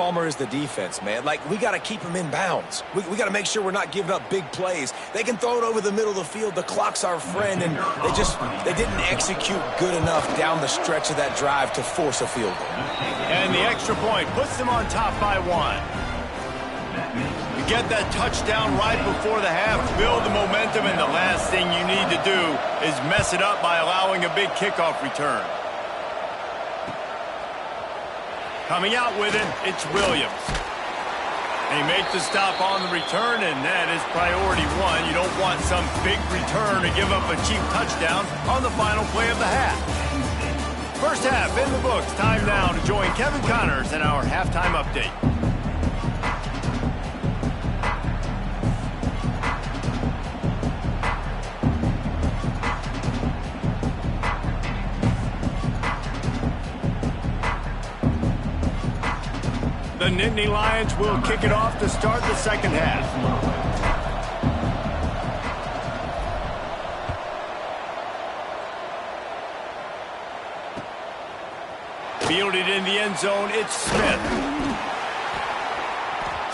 Palmer is the defense, man. Like, we got to keep them in bounds. We got to make sure we're not giving up big plays. They can throw it over the middle of the field. The clock's our friend, and they didn't execute good enough down the stretch of that drive to force a field goal. And the extra point puts them on top by 1. You get that touchdown right before the half, build the momentum, and the last thing you need to do is mess it up by allowing a big kickoff return. Coming out with it, it's Williams. They make the stop on the return, and that is priority 1. You don't want some big return to give up a cheap touchdown on the final play of the half. First half in the books. Time now to join Kevin Connors in our halftime update. The Nittany Lions will kick it off to start the second half. Fielded in the end zone, it's Smith.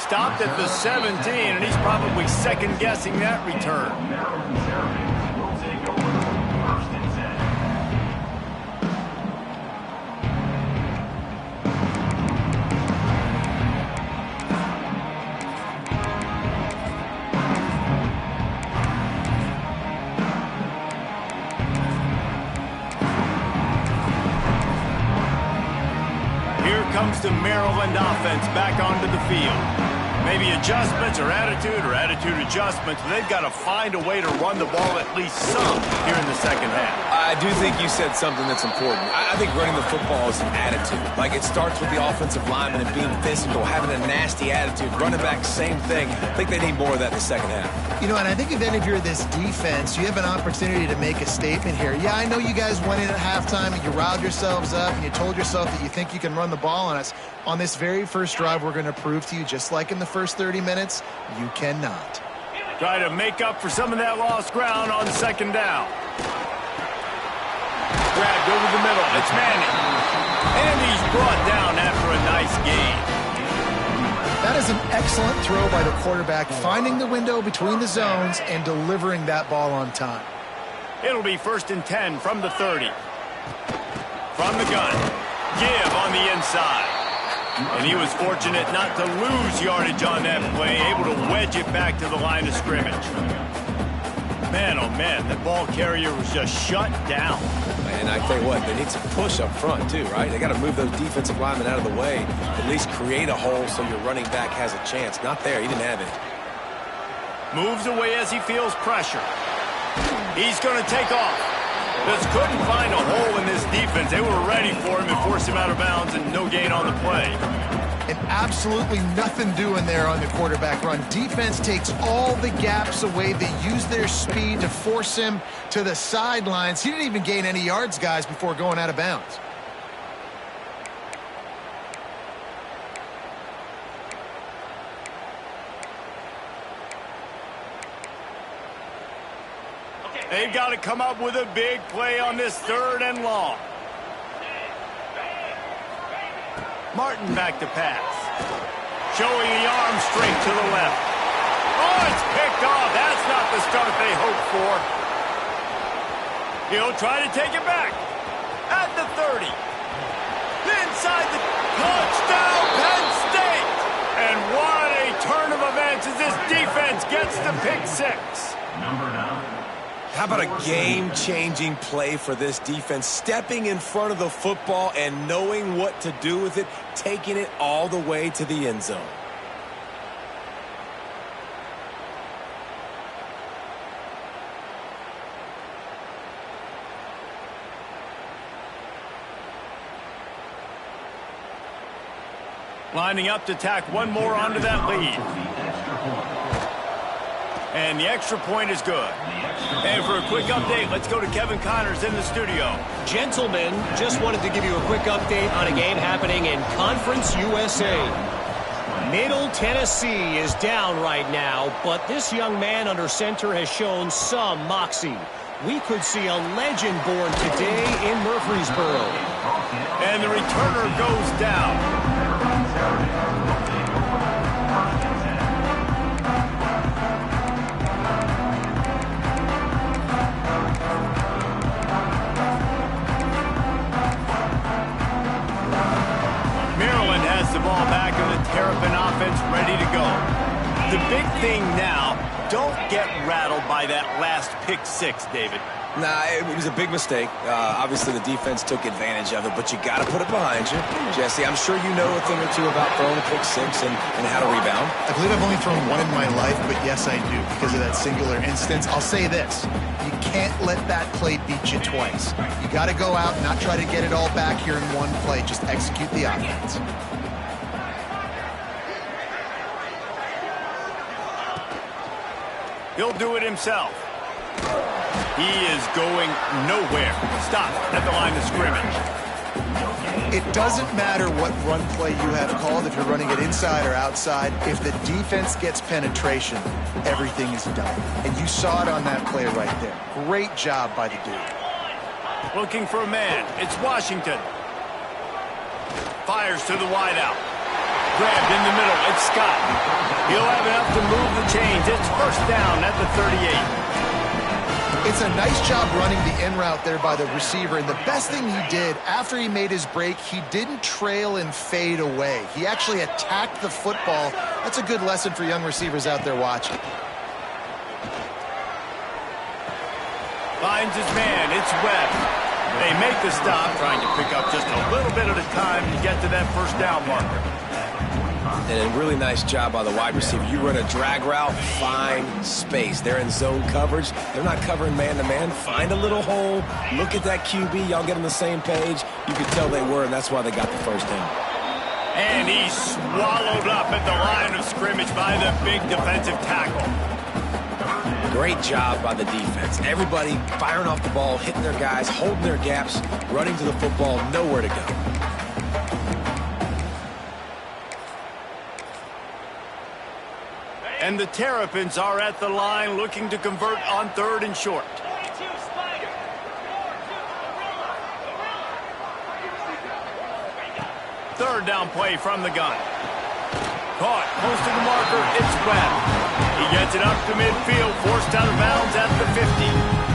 Stopped at the 17, and he's probably second-guessing that return. Comes the Maryland offense back onto the field. Maybe adjustments or attitude adjustments. They've got to find a way to run the ball at least some here in the second half. I do think you said something that's important. I think running the football is an attitude. Like, it starts with the offensive lineman and being physical, having a nasty attitude. Running back, same thing. I think they need more of that in the second half. You know, and I think if you're this defense, you have an opportunity to make a statement here. Yeah, I know you guys went in at halftime and you riled yourselves up and you told yourself that you think you can run the ball on us. On this very first drive, we're going to prove to you, just like in the first 30 minutes, you cannot. Try to make up for some of that lost ground on second down. Grabbed over the middle. It's Manning. And he's brought down after a nice gain. That is an excellent throw by the quarterback, finding the window between the zones and delivering that ball on time. It'll be 1st and 10 from the 30. From the gun. Give on the inside. And he was fortunate not to lose yardage on that play, able to wedge it back to the line of scrimmage. Man, oh man, the ball carrier was just shut down. And I tell you what, they need some push up front too, right? They got to move those defensive linemen out of the way, at least create a hole so your running back has a chance. Not there, he didn't have it. Moves away as he feels pressure. He's going to take off. Just couldn't find a hole in this defense. They were ready for him and forced him out of bounds, and no gain on the play. And absolutely nothing doing there on the quarterback run. Defense takes all the gaps away. They use their speed to force him to the sidelines. He didn't even gain any yards, guys, before going out of bounds. They've got to come up with a big play on this 3rd and long. Martin back to pass. Showing the arm straight to the left. Oh, it's picked off. That's not the start they hoped for. He'll try to take it back. At the 30. Inside the touchdown, Penn State. And what a turn of events as this defense gets the pick 6. Number 9. How about a game-changing play for this defense? Stepping in front of the football and knowing what to do with it, taking it all the way to the end zone. Lining up to tack one more onto that lead. And the extra point is good. And for a quick update, let's go to Kevin Connors in the studio. Gentlemen, just wanted to give you a quick update on a game happening in Conference USA. Middle Tennessee is down right now, but this young man under center has shown some moxie. We could see a legend born today in Murfreesboro. And the returner goes down. The big thing now, don't get rattled by that last pick six, David. Nah, it was a big mistake. Obviously, the defense took advantage of it, but you got to put it behind you. Jesse, I'm sure you know a thing or two about throwing a pick six and how to rebound. I believe I've only thrown one in my life, but yes, I do because of that singular instance. I'll say this. You can't let that play beat you twice. You got to go out and not try to get it all back here in one play. Just execute the offense. He'll do it himself. He is going nowhere. Stop at the line of scrimmage. It doesn't matter what run play you have called, if you're running it inside or outside. If the defense gets penetration, everything is done. And you saw it on that play right there. Great job by the dude. Looking for a man. It's Washington. Fires to the wideout. Grabbed in the middle. It's Scott. He'll have enough to move the chains. It's first down at the 38. It's a nice job running the in route there by the receiver, and the best thing he did after he made his break, he didn't trail and fade away. He actually attacked the football. That's a good lesson for young receivers out there watching. Finds his man. It's Webb. They make the stop, trying to pick up just a little bit at a time to get to that first down marker. And a really nice job by the wide receiver. You run a drag route, find space. They're in zone coverage. They're not covering man-to-man. Find a little hole. Look at that QB. Y'all get on the same page. You could tell they were, and that's why they got the first down. And he's swallowed up at the line of scrimmage by the big defensive tackle. Great job by the defense. Everybody firing off the ball, hitting their guys, holding their gaps, running to the football, nowhere to go. And the Terrapins are at the line looking to convert on 3rd and short. Third down play from the gun. Caught close to the marker. It's Webb. He gets it up to midfield, forced out of bounds at the 50.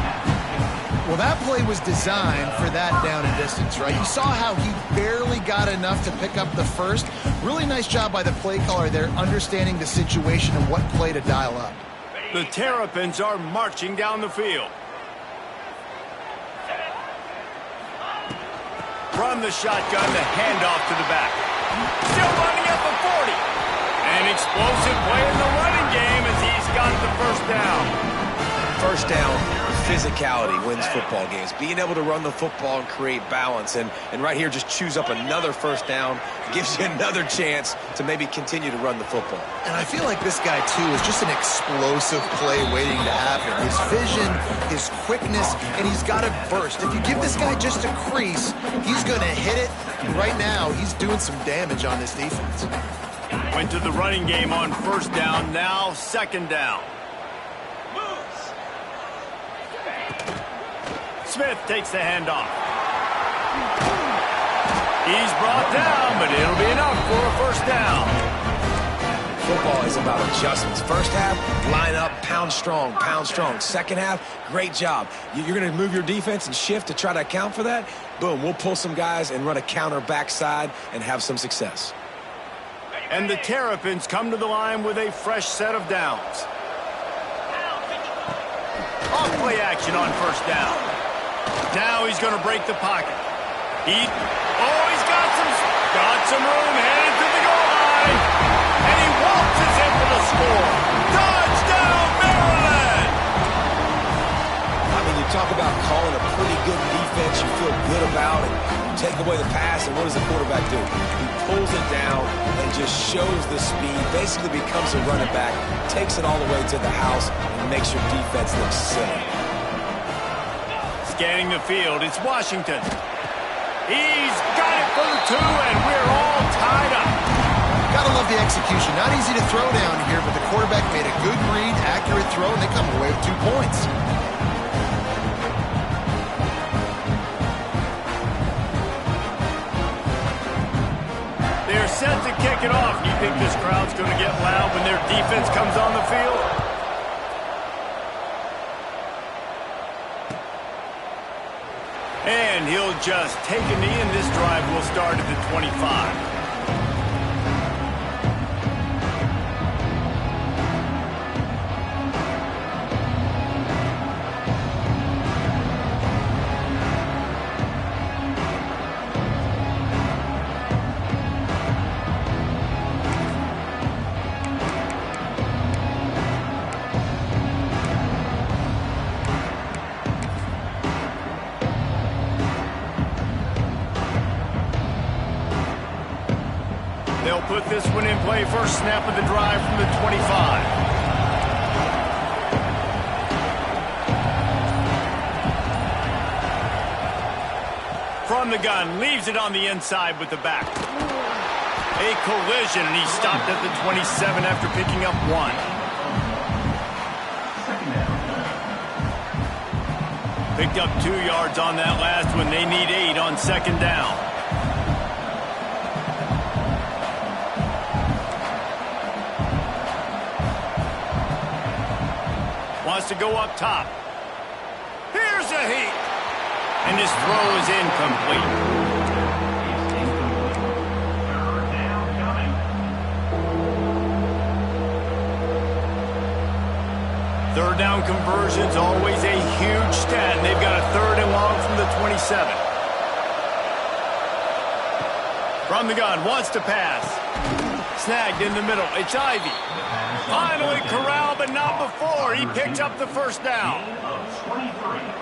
Well, that play was designed for that down and distance, right? You saw how he barely got enough to pick up the first. Really nice job by the play caller there, understanding the situation and what play to dial up. The Terrapins are marching down the field. From the shotgun, the handoff to the back. Still running at the 40. An explosive play in the running game as he's got the first down. First down, physicality wins football games. Being able to run the football and create balance. And right here, just choose up another first down. Gives you another chance to maybe continue to run the football. And I feel like this guy, too, is just an explosive play waiting to happen. His vision, his quickness, and he's got a burst. If you give this guy just a crease, he's going to hit it. And right now, he's doing some damage on this defense. Went to the running game on first down, now second down. Smith takes the handoff. He's brought down, but it'll be enough for a first down. Football is about adjustments. First half, line up, pound strong, pound strong. Second half, great job. You're going to move your defense and shift to try to account for that. Boom, we'll pull some guys and run a counter backside and have some success. And the Terrapins come to the line with a fresh set of downs. Off play action on first down. Now he's going to break the pocket. He's got some room, headed to the goal line. And he waltzes in for the score. Touchdown, Maryland! I mean, you talk about calling a pretty good defense you feel good about, and you take away the pass, and what does the quarterback do? He pulls it down and just shows the speed, basically becomes a running back, takes it all the way to the house, and makes your defense look silly. Scanning the field, it's Washington. He's got it for the 2, and we're all tied up. Gotta love the execution. Not easy to throw down here, but the quarterback made a good read, accurate throw, and they come away with 2 points. They're set to kick it off. You think this crowd's going to get loud when their defense comes on the field? And he'll just take a knee, and this drive will start at the 25. put this one in play. First snap of the drive from the 25. From the gun, leaves it on the inside with the back. A collision, and he stopped at the 27 after picking up 1. Picked up 2 yards on that last one. They need 8 on second down. Wants to go up top. Here's a heat. And his throw is incomplete. Third down conversions, always a huge stat, and they've got a 3rd and long from the 27. From the gun, wants to pass. Snagged in the middle, it's Ivy. Finally corralled, but not before. He picked up the first down.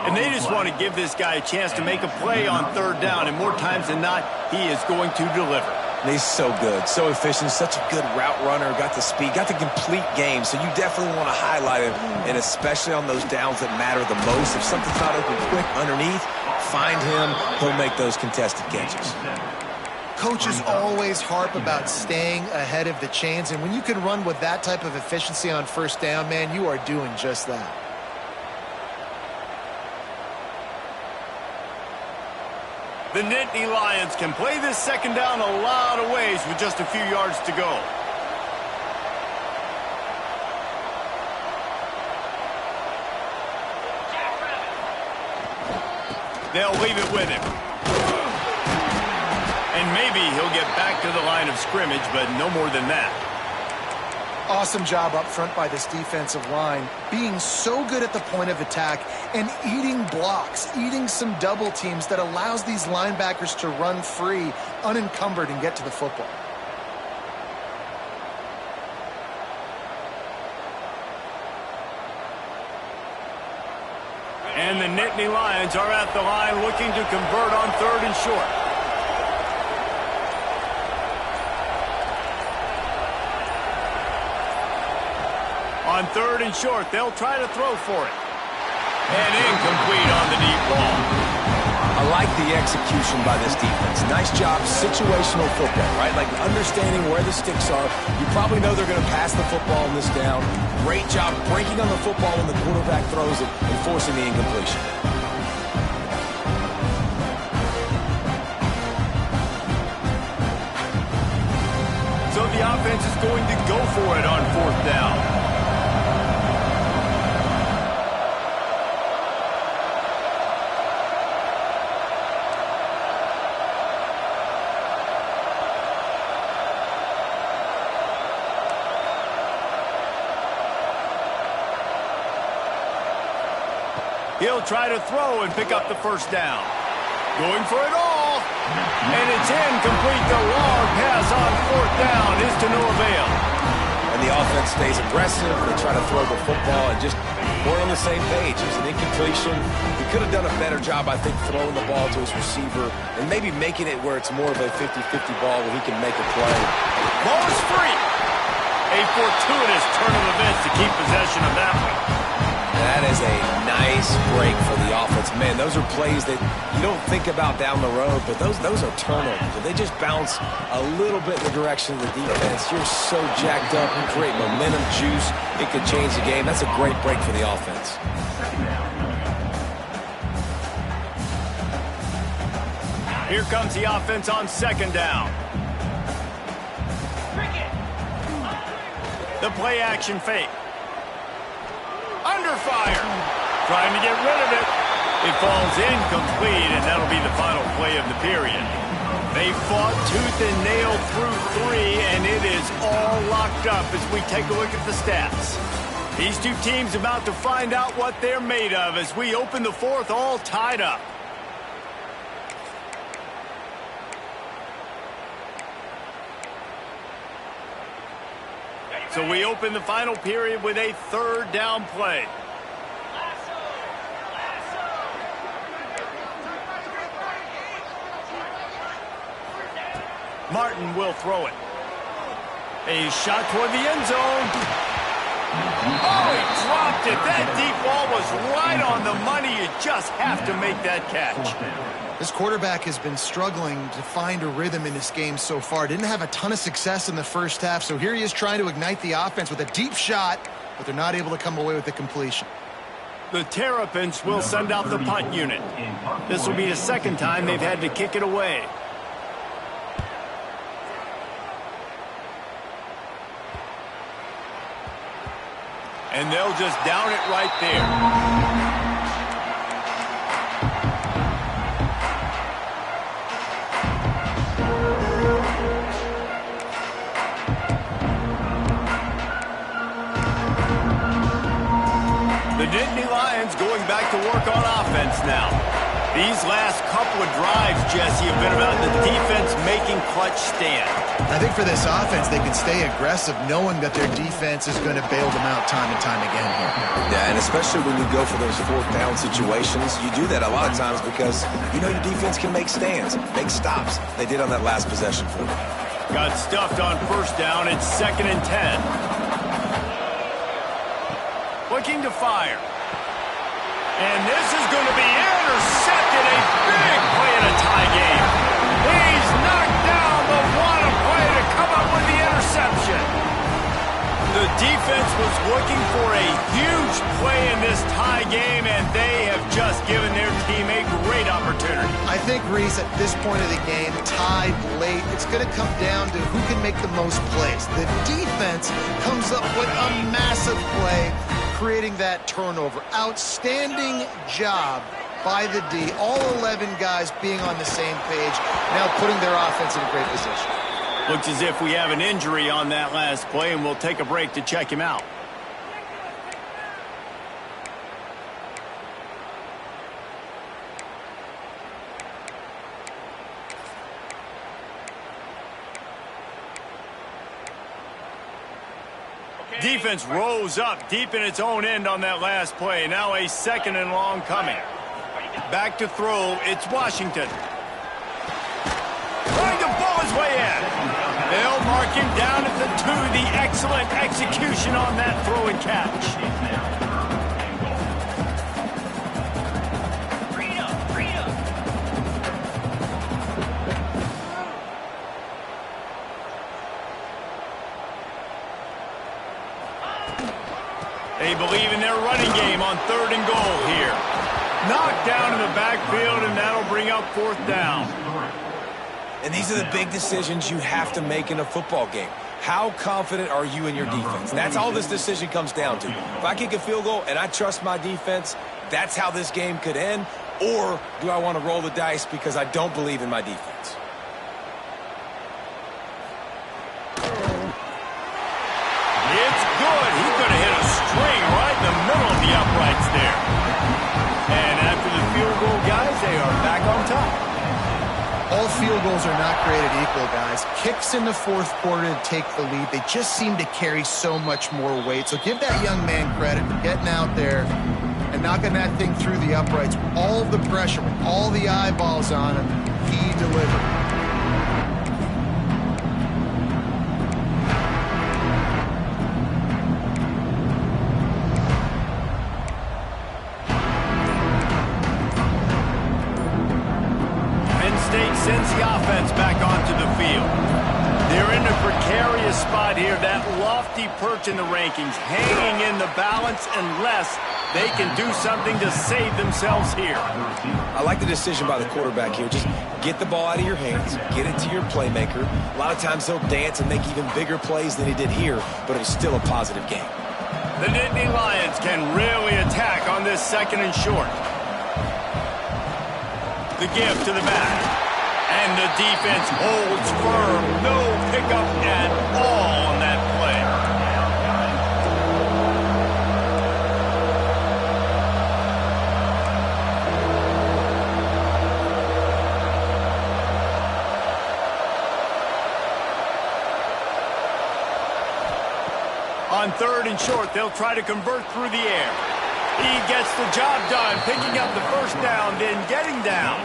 And they just want to give this guy a chance to make a play on 3rd down, and more times than not, he is going to deliver. He's so good, so efficient, such a good route runner, got the speed, got the complete game, so you definitely want to highlight him, and especially on those downs that matter the most. If something's not open quick underneath, find him, he'll make those contested catches. Coaches always harp about staying ahead of the chains, and when you can run with that type of efficiency on 1st down, man, you are doing just that. The Nittany Lions can play this second down a lot of ways with just a few yards to go. They'll leave it with him. And maybe he'll get back to the line of scrimmage, but no more than that. Awesome job up front by this defensive line, being so good at the point of attack and eating blocks, eating some double teams that allows these linebackers to run free, unencumbered, and get to the football. And the Nittany Lions are at the line looking to convert on 3rd and short. On 3rd and short, they'll try to throw for it. And incomplete on the deep ball. I like the execution by this defense. Nice job, situational football, right? Like understanding where the sticks are. You probably know they're going to pass the football on this down. Great job breaking on the football when the quarterback throws it and forcing the incompletion. So the offense is going to go for it on 4th down. He'll try to throw and pick up the 1st down. Going for it all. And it's incomplete. The long pass on 4th down is to no avail. And the offense stays aggressive. They try to throw the football and just we're on the same page. It was an incompletion. He could have done a better job, I think, throwing the ball to his receiver and maybe making it where it's more of a 50-50 ball where he can make a play. Ball is free. A fortuitous turn of events to keep possession of that one. That is a nice break for the offense. Man, those are plays that you don't think about down the road, but those are turnovers. If they just bounce a little bit in the direction of the defense, you're so jacked up. You create momentum, juice. It could change the game. That's a great break for the offense. Here comes the offense on 2nd down. The play action fake. Under fire. Trying to get rid of it. It falls incomplete, and that'll be the final play of the period. They fought tooth and nail through 3, and it is all locked up as we take a look at the stats. These two teams about to find out what they're made of as we open the 4th all tied up. So we open the final period with a 3rd down play. Martin will throw it. A shot toward the end zone. Oh, he dropped it. That deep ball was right on the money. You just have to make that catch. This quarterback has been struggling to find a rhythm in this game so far. Didn't have a ton of success in the first half, so here he is trying to ignite the offense with a deep shot, but they're not able to come away with the completion. The Terrapins will send out the punt unit. This will be the second time they've had to kick it away. And they'll just down it right there. The Nittany Lions going back to work on offense now. These last couple of drives, Jesse, have been about the defense making clutch stand. I think for this offense, they can stay aggressive knowing that their defense is going to bail them out time and time again here. Yeah, and especially when you go for those fourth down situations, you do that a lot of times because you know your defense can make stands, make stops. They did on that last possession for them. Got stuffed on first down. It's 2nd and 10. Looking to fire. And this is going to be intercepted. A big play in a tie game. He's knocked down the one play to come up with the interception. The defense was looking for a huge play in this tie game, and they have just given their team a great opportunity. I think, Reese, at this point of the game, tied late, it's going to come down to who can make the most plays. The defense comes up with a massive play, creating that turnover. Outstanding job by the D. All 11 guys being on the same page, now putting their offense in a great position. Looks as if we have an injury on that last play, and we'll take a break to check him out. Defense rose up deep in its own end on that last play. Now a 2nd and long coming. Back to throw. It's Washington. Trying to pull his way in. They'll mark him down at the 2. The excellent execution on that throw and catch. They believe in their running game on 3rd and goal here. Knocked down in the backfield, and that'll bring up 4th down. And these are the big decisions you have to make in a football game. How confident are you in your defense? That's all this decision comes down to. If I kick a field goal and I trust my defense, that's how this game could end. Or do I want to roll the dice because I don't believe in my defense? It's good. He's going to hit a string right in the middle of the uprights there. And after the field goal, guys, they are back on top. All field goals are not created equal, guys. Kicks in the 4th quarter to take the lead. They just seem to carry so much more weight. So give that young man credit for getting out there and knocking that thing through the uprights. All the pressure, with all the eyeballs on him, he delivered. Sends the offense back onto the field. They're in a precarious spot here, that lofty perch in the rankings, hanging in the balance unless they can do something to save themselves here. I like the decision by the quarterback here. Just get the ball out of your hands, get it to your playmaker. A lot of times he'll dance and make even bigger plays than he did here, but it was still a positive game. The Nittany Lions can really attack on this 2nd and short. The give to the back. And the defense holds firm. No pickup at all on that play. On 3rd and short, they'll try to convert through the air. He gets the job done, picking up the 1st down, then getting down.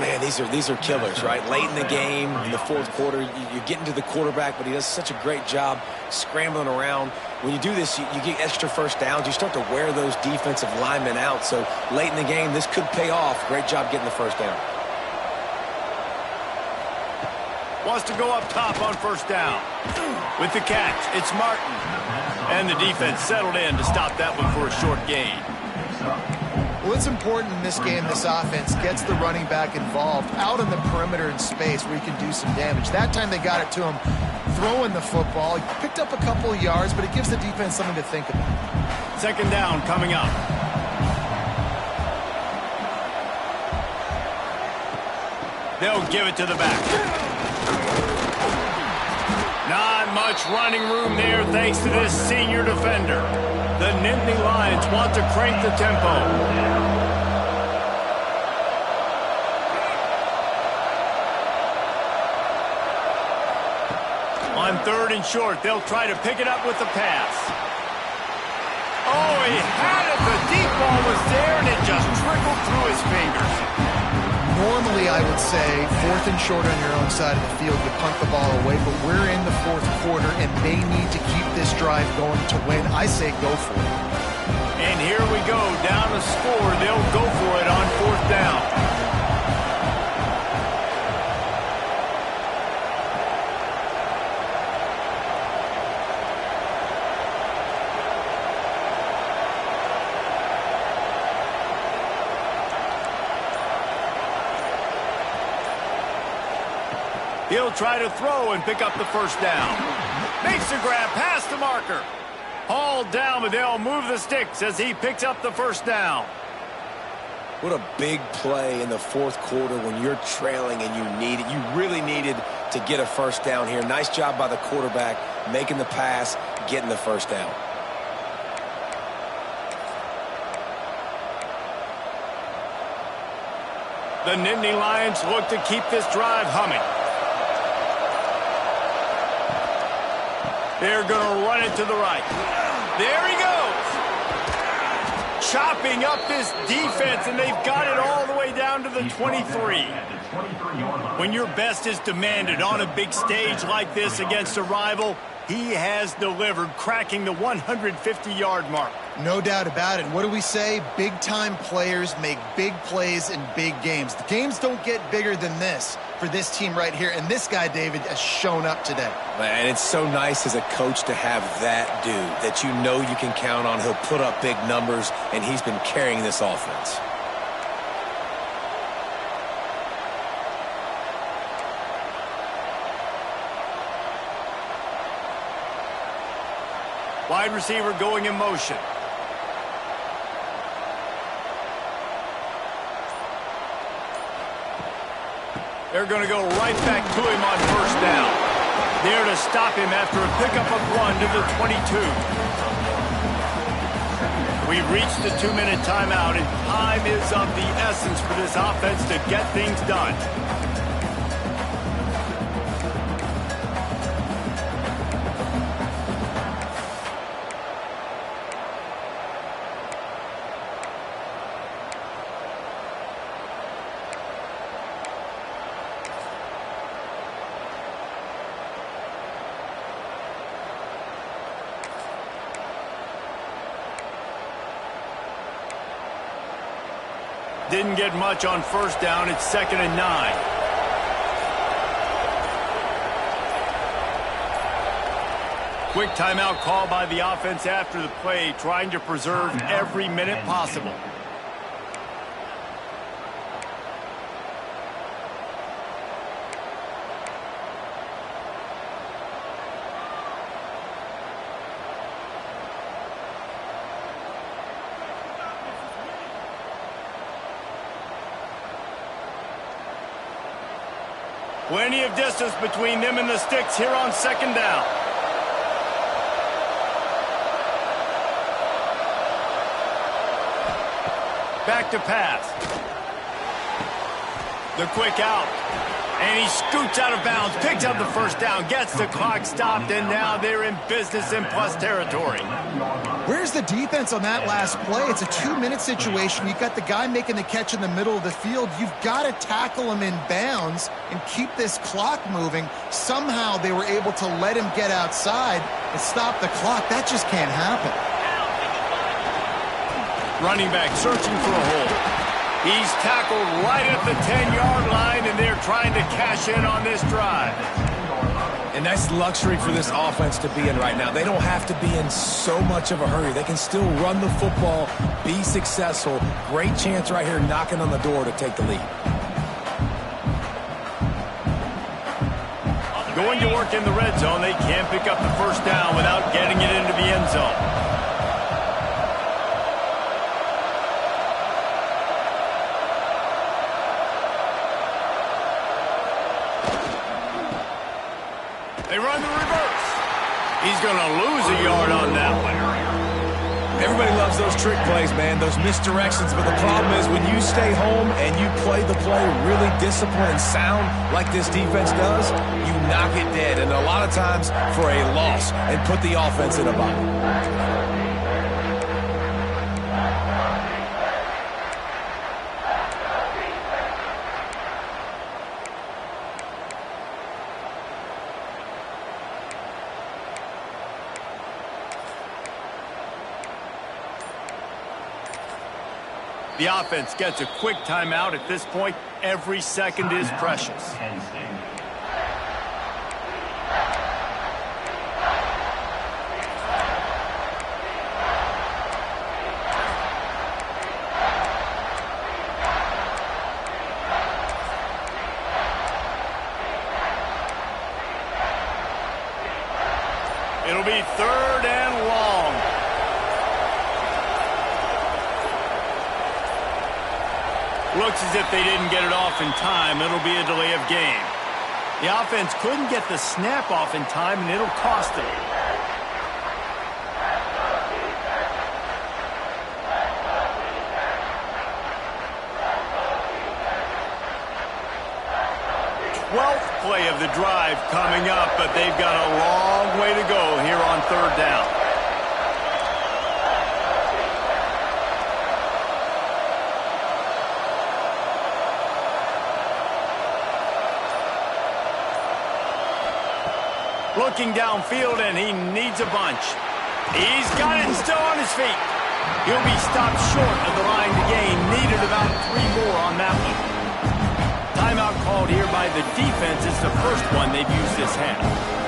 Man, these are killers, right? Late in the game, in the fourth quarter, you're getting to the quarterback, but he does such a great job scrambling around. When you do this, you get extra first downs. You start to wear those defensive linemen out. So late in the game, this could pay off. Great job getting the first down. Wants to go up top on first down. With the catch, it's Martin. And the defense settled in to stop that one for a short gain. Well, it's important in this game, this offense gets the running back involved out on the perimeter in space where he can do some damage. That time they got it to him throwing the football. He picked up a couple of yards, but it gives the defense something to think about. Second down coming up. They'll give it to the back. Not much running room there thanks to this senior defender. The Nittany Lions want to crank the tempo. On third and short, they'll try to pick it up with the pass. Oh, he had it. The deep ball was there, and it just trickled through his fingers. Normally, I would say, fourth and short on your own side of the field, you punt the ball away, but we're in the fourth quarter, and they need to keep this drive going to win. I say go for it. And here we go, down a score. They'll go for it on fourth down. He'll try to throw and pick up the first down. Makes the grab past the marker. Hauled down, but they'll move the sticks as he picks up the first down. What a big play in the fourth quarter when you're trailing and you really needed to get a first down here. Nice job by the quarterback, making the pass, getting the first down. The Nittany Lions look to keep this drive humming. They're going to run it to the right. There he goes. Chopping up this defense, and they've got it all the way down to the 23. When your best is demanded on a big stage like this against a rival, he has delivered, cracking the 150-yard mark. No doubt about it. What do we say? Big-time players make big plays in big games. The games don't get bigger than this for this team right here, and this guy, David, has shown up today. And it's so nice as a coach to have that dude that you know you can count on. He'll put up big numbers, and he's been carrying this offense. Wide receiver going in motion. They're going to go right back to him on first down. There to stop him after a pickup of 1 to the 22. We've reached the 2-minute timeout, and time is of the essence for this offense to get things done. Didn't get much on first down. It's 2nd and 9. Quick timeout call by the offense after the play, trying to preserve every minute possible. Plenty of distance between them and the sticks here on 2nd down. Back to pass. The quick out. And he scoots out of bounds, picks up the first down, gets the clock stopped, and now they're in business in plus territory. Where's the defense on that last play? It's a 2-minute situation. You've got the guy making the catch in the middle of the field. You've got to tackle him in bounds and keep this clock moving. Somehow they were able to let him get outside and stop the clock. That just can't happen. Running back searching for a hole. He's tackled right at the 10-yard line, and they're trying to cash in on this drive. And that's luxury for this offense to be in right now. They don't have to be in so much of a hurry. They can still run the football, be successful. Great chance right here knocking on the door to take the lead. Going to work in the red zone. They can't pick up the first down without getting it into the end zone. They run the reverse. He's going to lose a yard on that one. Everybody loves those trick plays, man, those misdirections. But the problem is when you stay home and you play the play really disciplined and sound like this defense does, you knock it dead. And a lot of times for a loss and put the offense in a bind. The offense gets a quick timeout. At this point, every second is precious. It'll be 3rd and long. Looks as if they didn't get it off in time. It'll be a delay of game. The offense couldn't get the snap off in time, and it'll cost them. Play of the drive coming up, but they've got a long way to go here on 3rd down. Looking downfield, and he needs a bunch. He's got it and still on his feet. He'll be stopped short of the line to gain. Needed about 3 more on that one. Timeout called here by the defense. It's the first one they've used this half.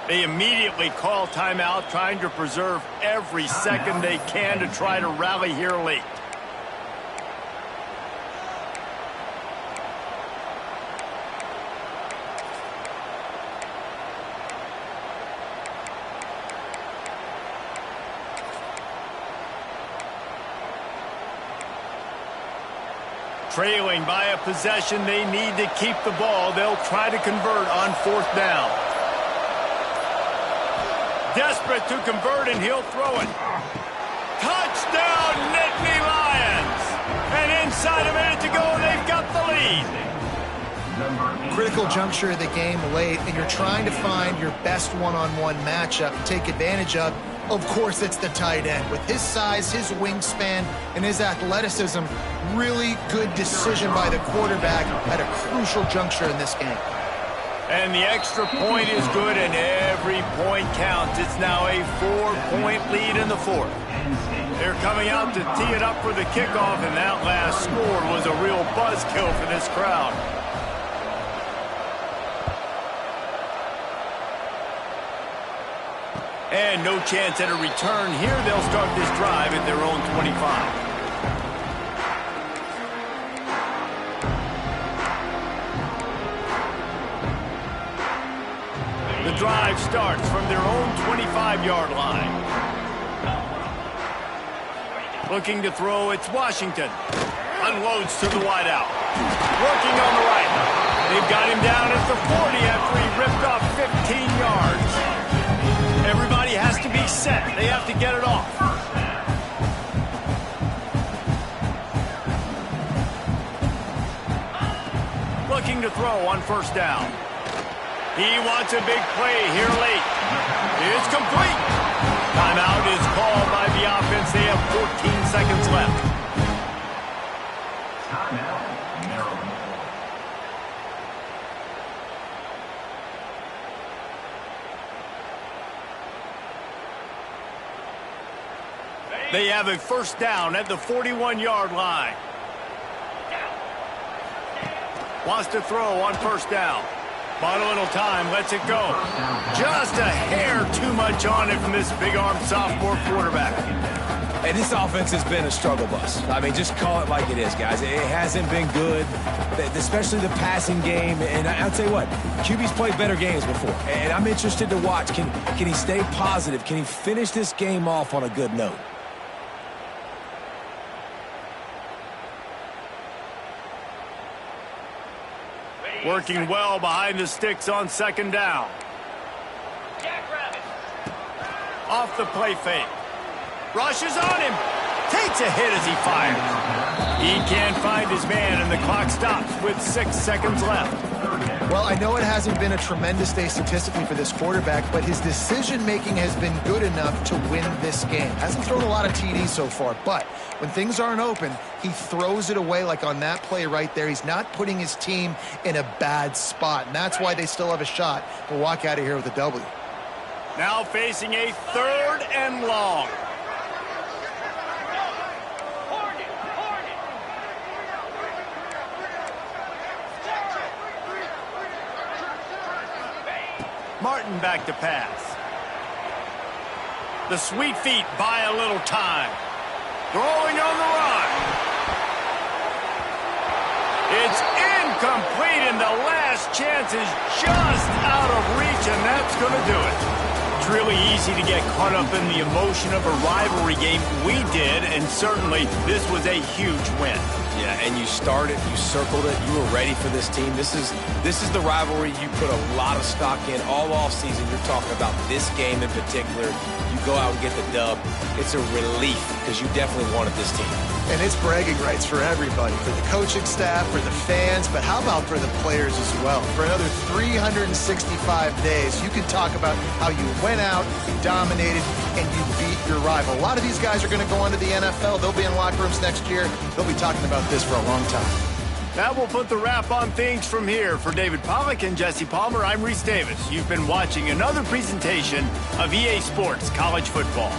They immediately call timeout, trying to preserve every second they can to try to rally here late. Trailing by a possession, they need to keep the ball. They'll try to convert on 4th down. Desperate to convert, and he'll throw it. Touchdown, Nittany Lions! And inside a minute to go, they've got the lead. Critical juncture of the game late, and you're trying to find your best one-on-one matchup to take advantage of. Of course, it's the tight end. With his size, his wingspan, and his athleticism, really good decision by the quarterback at a crucial juncture in this game. And the extra point is good, and every point counts. It's now a 4-point lead in the 4th. They're coming out to tee it up for the kickoff, and that last score was a real buzzkill for this crowd. And no chance at a return here. They'll start this drive at their own 25. The drive starts from their own 25-yard line. Looking to throw, it's Washington. Unloads to the wideout. Working on the right. They've got him down at the 40 after he ripped off 15 yards. Everybody has to be set. They have to get it off. Looking to throw on first down. He wants a big play here late. It's complete. Timeout is called by the offense. They have 14 seconds left. They have a first down at the 41-yard line. Wants to throw on first down. Bought a little time, lets it go. Just a hair too much on it from this big-armed sophomore quarterback. And this offense has been a struggle bus. I mean, just call it like it is, guys. It hasn't been good, especially the passing game. And I'll tell you what, QB's played better games before. And I'm interested to watch. Can he stay positive? Can he finish this game off on a good note? Working well behind the sticks on second down. Off the play fake. Rushes on him. Takes a hit as he fires. He can't find his man, and the clock stops with 6 seconds left. Well, I know it hasn't been a tremendous day statistically for this quarterback, but his decision-making has been good enough to win this game. Hasn't thrown a lot of TDs so far, but when things aren't open, he throws it away like on that play right there. He's not putting his team in a bad spot, and that's why they still have a shot to walk out of here with a W. Now facing a 3rd and long. Martin back to pass. The sweet feet buy a little time. Throwing on the run. It's incomplete, and the last chance is just out of reach, and that's going to do it. It's really easy to get caught up in the emotion of a rivalry game. We did, and certainly this was a huge win. Yeah, and you started, you circled it, you were ready for this team. This is the rivalry you put a lot of stock in all offseason. You're talking about this game in particular. You go out and get the dub. It's a relief because you definitely wanted this team. And it's bragging rights for everybody, for the coaching staff, for the fans, but how about for the players as well? For another 365 days, you can talk about how you went out, you dominated, and you beat your rival. A lot of these guys are going to go on to the NFL. They'll be in locker rooms next year. They'll be talking about this for a long time. That will put the wrap on things from here. For David Pollack and Jesse Palmer, I'm Reese Davis. You've been watching another presentation of EA Sports College Football.